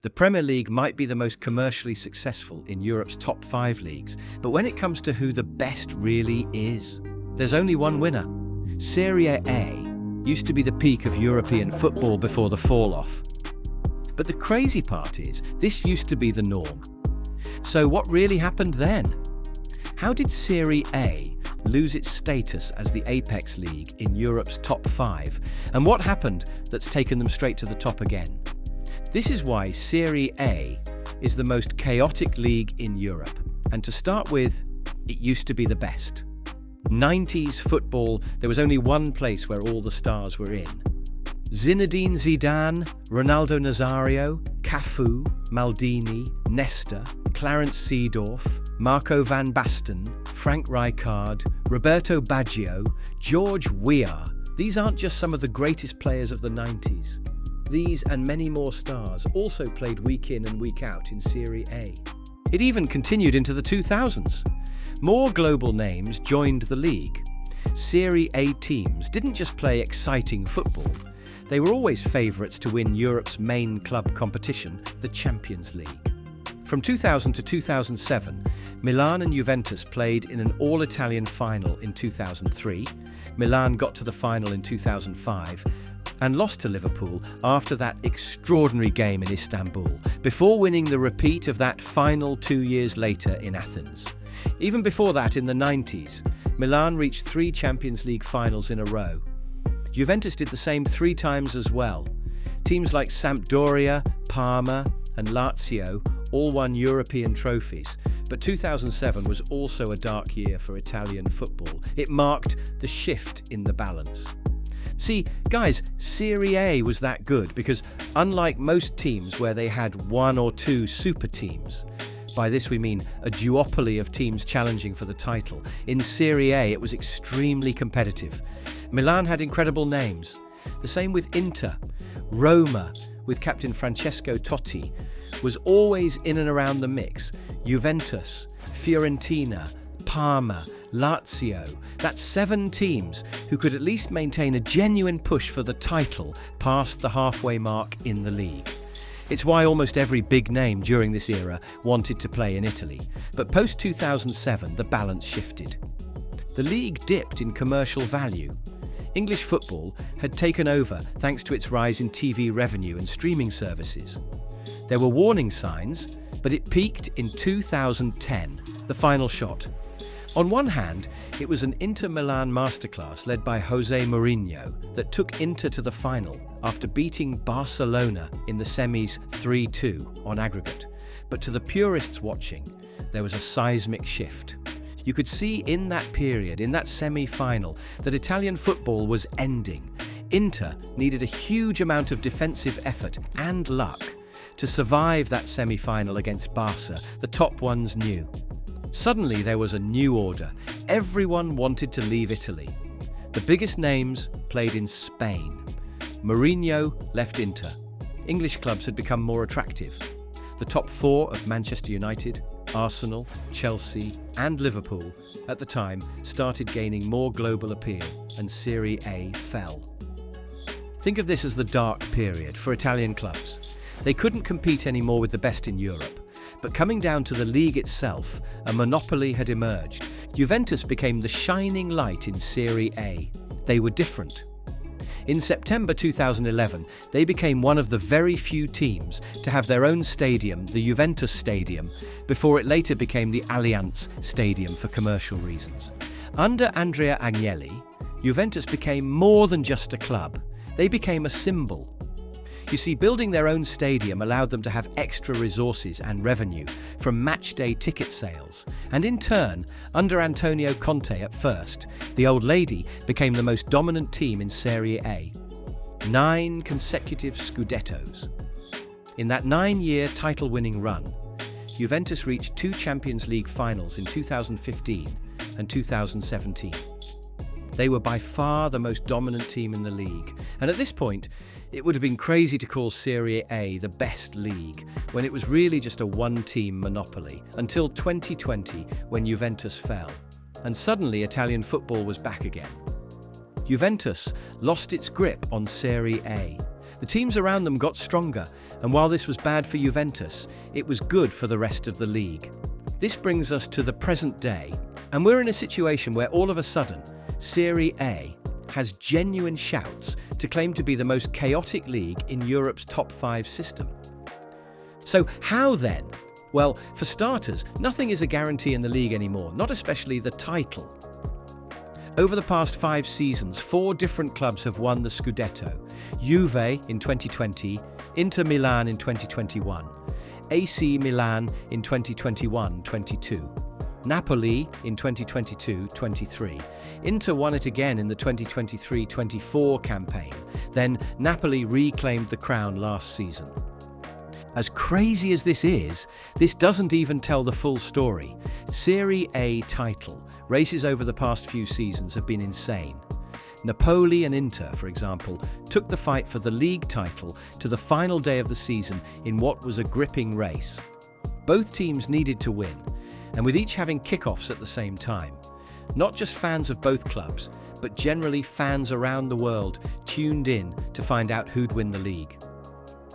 The Premier League might be the most commercially successful in Europe's top 5 leagues, but when it comes to who the best really is, there's only one winner. Serie A used to be the peak of European football before the fall-off. But the crazy part is, this used to be the norm. So what really happened then? How did Serie A lose its status as the apex league in Europe's top 5? And what happened that's taken them straight to the top again? This is why Serie A is the most chaotic league in Europe. And to start with, it used to be the best. 90s football, there was only one place where all the stars were in. Zinedine Zidane, Ronaldo Nazario, Cafu, Maldini, Nesta, Clarence Seedorf, Marco van Basten, Frank Rijkaard, Roberto Baggio, George Weah. These aren't just some of the greatest players of the 90s. These and many more stars also played week in and week out in Serie A. It even continued into the 2000s. More global names joined the league. Serie A teams didn't just play exciting football. They were always favourites to win Europe's main club competition, the Champions League. From 2000 to 2007, Milan and Juventus played in an all-Italian final in 2003. Milan got to the final in 2005 and lost to Liverpool after that extraordinary game in Istanbul, before winning the repeat of that final 2 years later in Athens. Even before that, in the 90s, Milan reached 3 Champions League finals in a row. Juventus did the same 3 times as well. Teams like Sampdoria, Parma, and Lazio all won European trophies, but 2007 was also a dark year for Italian football. It marked the shift in the balance. See, guys, Serie A was that good because, unlike most teams where they had 1 or 2 super teams, by this we mean a duopoly of teams challenging for the title, in Serie A it was extremely competitive. Milan had incredible names. The same with Inter. Roma, with captain Francesco Totti, was always in and around the mix. Juventus, Fiorentina, Parma, Lazio. That's 7 teams who could at least maintain a genuine push for the title past the halfway mark in the league. It's why almost every big name during this era wanted to play in Italy. But post-2007, the balance shifted. The league dipped in commercial value. English football had taken over thanks to its rise in TV revenue and streaming services. There were warning signs, but it peaked in 2010, the final shot. On one hand, it was an Inter Milan masterclass led by Jose Mourinho that took Inter to the final after beating Barcelona in the semis 3-2 on aggregate. But to the purists watching, there was a seismic shift. You could see in that period, in that semi-final, that Italian football was ending. Inter needed a huge amount of defensive effort and luck to survive that semi-final against Barca, the top ones knew. Suddenly there was a new order. Everyone wanted to leave Italy. The biggest names played in Spain. Mourinho left Inter. English clubs had become more attractive. The top 4 of Manchester United, Arsenal, Chelsea and Liverpool at the time started gaining more global appeal, and Serie A fell. Think of this as the dark period for Italian clubs. They couldn't compete anymore with the best in Europe. But coming down to the league itself, a monopoly had emerged. Juventus became the shining light in Serie A. They were different. In September 2011, they became one of the very few teams to have their own stadium, the Juventus Stadium, before it later became the Allianz Stadium for commercial reasons. Under Andrea Agnelli, Juventus became more than just a club. They became a symbol. You see, building their own stadium allowed them to have extra resources and revenue from match-day ticket sales. And in turn, under Antonio Conte at first, the old lady became the most dominant team in Serie A. 9 consecutive Scudettos. In that 9-year title-winning run, Juventus reached 2 Champions League finals in 2015 and 2017. They were by far the most dominant team in the league. And at this point, it would have been crazy to call Serie A the best league, when it was really just a one-team monopoly, until 2020, when Juventus fell. And suddenly Italian football was back again. Juventus lost its grip on Serie A. The teams around them got stronger, and while this was bad for Juventus, it was good for the rest of the league. This brings us to the present day, and we're in a situation where all of a sudden, Serie A has genuine shouts to claim to be the most chaotic league in Europe's top 5 system. So how then? Well, for starters, nothing is a guarantee in the league anymore, not especially the title. Over the past 5 seasons, 4 different clubs have won the Scudetto. Juve in 2020, Inter Milan in 2021, AC Milan in 2021-22. Napoli in 2022-23. Inter won it again in the 2023-24 campaign. Then Napoli reclaimed the crown last season. As crazy as this is, this doesn't even tell the full story. Serie A title races over the past few seasons have been insane. Napoli and Inter, for example, took the fight for the league title to the final day of the season in what was a gripping race. Both teams needed to win, and with each having kickoffs at the same time. Not just fans of both clubs, but generally fans around the world tuned in to find out who'd win the league.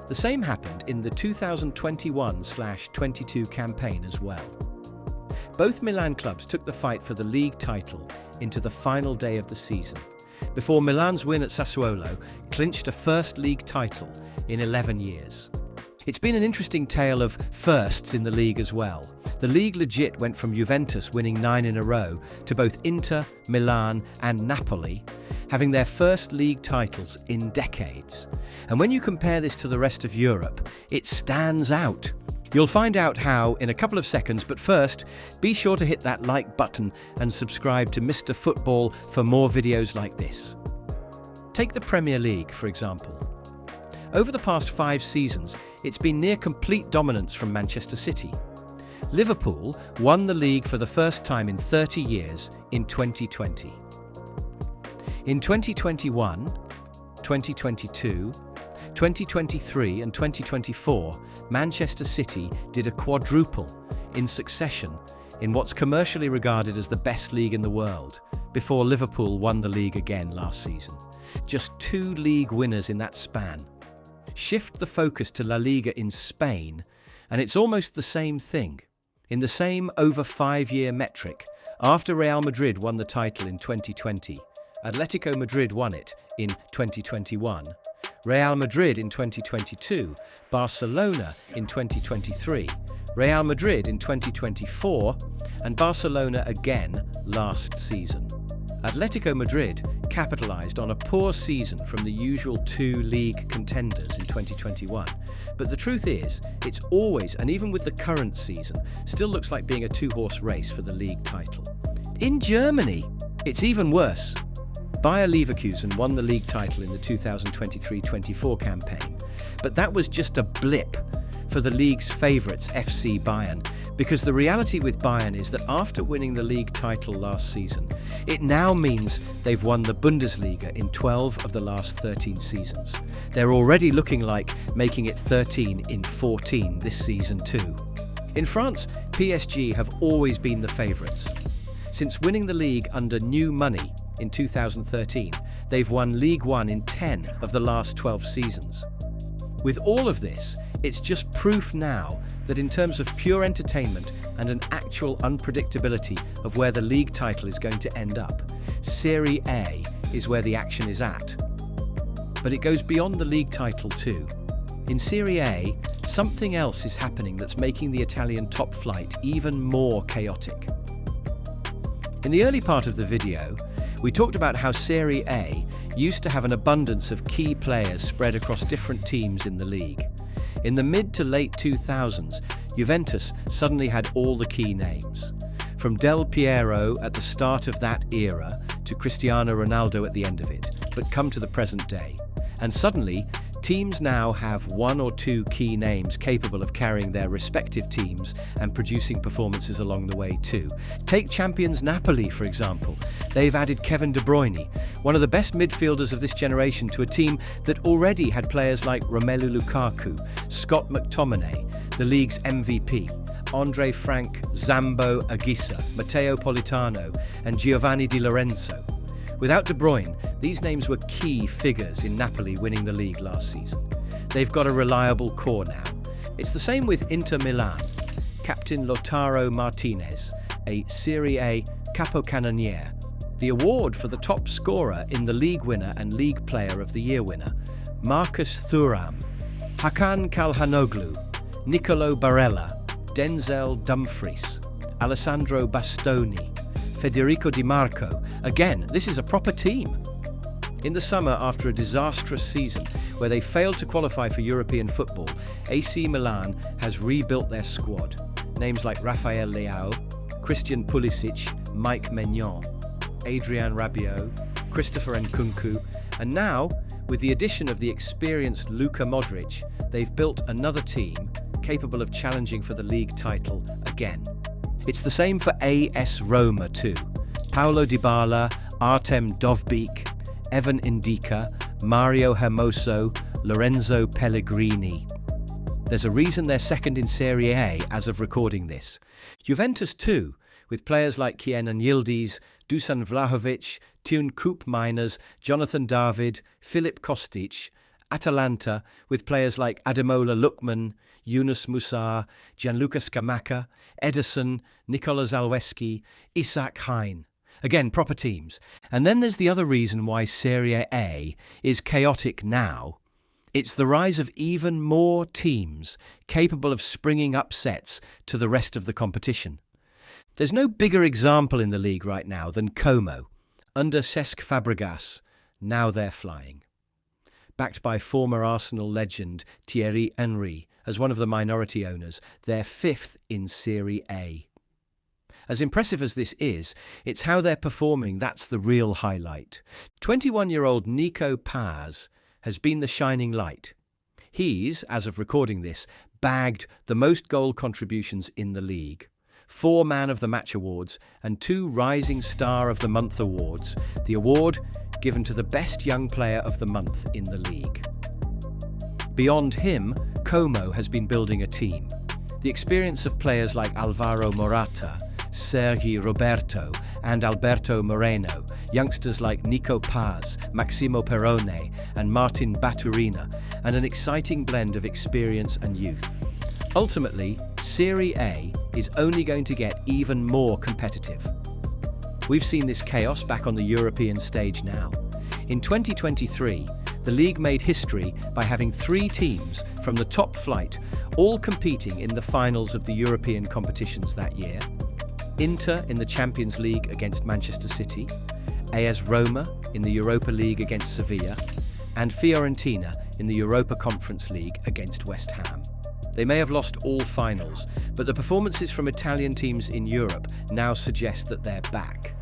The same happened in the 2021-22 campaign as well. Both Milan clubs took the fight for the league title into the final day of the season, before Milan's win at Sassuolo clinched a first league title in 11 years. It's been an interesting tale of firsts in the league as well. The league legit went from Juventus winning 9 in a row to both Inter, Milan and Napoli having their first league titles in decades. And when you compare this to the rest of Europe, it stands out. You'll find out how in a couple of seconds, but first, be sure to hit that like button and subscribe to Mr. Football for more videos like this. Take the Premier League, for example. Over the past 5 seasons, it's been near complete dominance from Manchester City. Liverpool won the league for the first time in 30 years in 2020. In 2021, 2022, 2023 and 2024, Manchester City did a quadruple in succession in what's commercially regarded as the best league in the world, before Liverpool won the league again last season. Just 2 league winners in that span. Shift the focus to La Liga in Spain, and it's almost the same thing. In the same over 5-year metric, after Real Madrid won the title in 2020, Atletico Madrid won it in 2021, Real Madrid in 2022, Barcelona in 2023, Real Madrid in 2024, and Barcelona again last season. Atletico Madrid capitalised on a poor season from the usual 2 league contenders in 2021. But the truth is, it's always, and even with the current season, still looks like being a 2-horse race for the league title. In Germany, it's even worse. Bayer Leverkusen won the league title in the 2023-24 campaign, but that was just a blip for the league's favourites FC Bayern, because the reality with Bayern is that after winning the league title last season, it now means they've won the Bundesliga in 12 of the last 13 seasons. They're already looking like making it 13 in 14 this season too. In France, PSG have always been the favourites. Since winning the league under new money in 2013, they've won League One in 10 of the last 12 seasons. With all of this, it's just proof now that in terms of pure entertainment and an actual unpredictability of where the league title is going to end up, Serie A is where the action is at. But it goes beyond the league title too. In Serie A, something else is happening that's making the Italian top flight even more chaotic. In the early part of the video, we talked about how Serie A used to have an abundance of key players spread across different teams in the league. In the mid to late 2000s, Juventus suddenly had all the key names. From Del Piero at the start of that era to Cristiano Ronaldo at the end of it, but come to the present day. And suddenly, teams now have 1 or 2 key names capable of carrying their respective teams and producing performances along the way too. Take champions Napoli, for example. They've added Kevin De Bruyne, one of the best midfielders of this generation, to a team that already had players like Romelu Lukaku, Scott McTominay, the league's MVP, Andre Frank, Zambo Anguissa, Matteo Politano and Giovanni Di Lorenzo. Without De Bruyne, these names were key figures in Napoli winning the league last season. They've got a reliable core now. It's the same with Inter Milan. Captain Lautaro Martinez, a Serie A capocannoniere. The award for the top scorer in the league winner and league player of the year winner, Marcus Thuram, Hakan Calhanoglu, Nicolo Barella, Denzel Dumfries, Alessandro Bastoni, Federico Di Marco. Again, this is a proper team. In the summer, after a disastrous season where they failed to qualify for European football, AC Milan has rebuilt their squad. Names like Rafael Leao, Christian Pulisic, Mike Maignan, Adrien Rabiot, Christopher Nkunku, and now, with the addition of the experienced Luka Modric, they've built another team capable of challenging for the league title again. It's the same for AS Roma too. Paulo Dybala, Artem Dovbyk, Evan Ndika, Mario Hermoso, Lorenzo Pellegrini. There's a reason they're second in Serie A as of recording this. Juventus too, with players like Kenan Yildiz, Dusan Vlahovic, Tune Koopmeiners, Jonathan David, Filip Kostic. Atalanta, with players like Ademola Lookman, Yunus Musa, Gianluca Scamacca, Ederson, Nikola Zalewski, Isak Hein. Again, proper teams. And then there's the other reason why Serie A is chaotic now. It's the rise of even more teams capable of springing upsets to the rest of the competition. There's no bigger example in the league right now than Como. Under Cesc Fabregas, now they're flying. Backed by former Arsenal legend Thierry Henry as one of the minority owners, they're fifth in Serie A. As impressive as this is, it's how they're performing that's the real highlight. 21-year-old Nico Paz has been the shining light. He's, as of recording this, bagged the most goal contributions in the league, 4 Man of the Match awards and 2 Rising Star of the Month awards, the award given to the best young player of the month in the league. Beyond him, Como has been building a team. The experience of players like Alvaro Morata, Sergi Roberto and Alberto Moreno, youngsters like Nico Paz, Maximo Perrone and Martin Baturina, and an exciting blend of experience and youth. Ultimately, Serie A is only going to get even more competitive. We've seen this chaos back on the European stage now. In 2023, the league made history by having 3 teams from the top flight all competing in the finals of the European competitions that year. Inter in the Champions League against Manchester City, AS Roma in the Europa League against Sevilla, and Fiorentina in the Europa Conference League against West Ham. They may have lost all finals, but the performances from Italian teams in Europe now suggest that they're back.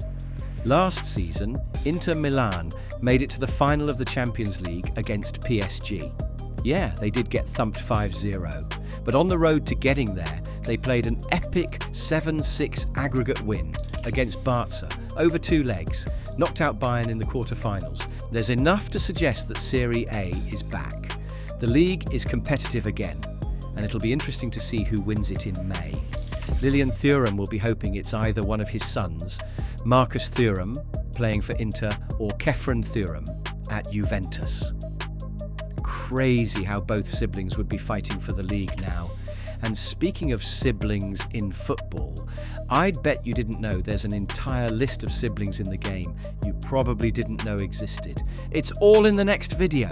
Last season, Inter Milan made it to the final of the Champions League against PSG. Yeah, they did get thumped 5-0, but on the road to getting there, they played an epic 7-6 aggregate win against Barca over 2 legs, knocked out Bayern in the quarter-finals. There's enough to suggest that Serie A is back. The league is competitive again, and it'll be interesting to see who wins it in May. Lilian Thuram will be hoping it's either one of his sons, Marcus Thuram, playing for Inter, or Kefren Thuram at Juventus. Crazy how both siblings would be fighting for the league now. And speaking of siblings in football, I'd bet you didn't know there's an entire list of siblings in the game you probably didn't know existed. It's all in the next video.